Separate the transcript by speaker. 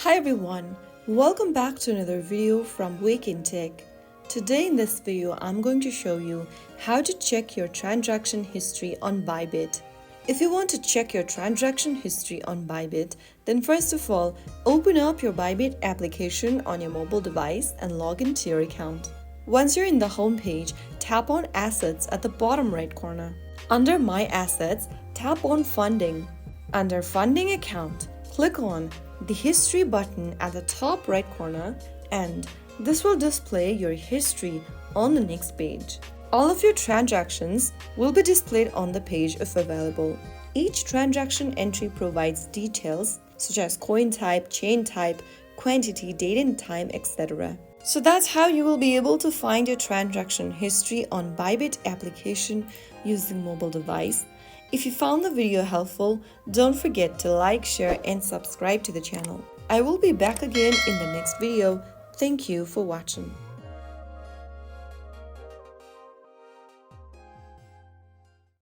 Speaker 1: Hi everyone, welcome back to another video from Wake&Tech. Today in this video, I'm going to show you how to check your transaction history on Bybit. If you want to check your transaction history on Bybit, then first of all, open up your Bybit application on your mobile device and log into your account. Once you're in the home page, tap on Assets at the bottom right corner. Under My Assets, tap on Funding. Under Funding Account, click on the History button at the top right corner, and this will display your history on the next page. All of your transactions will be displayed on the page if available. Each transaction entry provides details such as coin type, chain type, quantity, date and time, etc. So that's how you will be able to find your transaction history on Bybit application using mobile device. If you found the video helpful, don't forget to like, share and subscribe to the channel. I will be back again in the next video. Thank you for watching.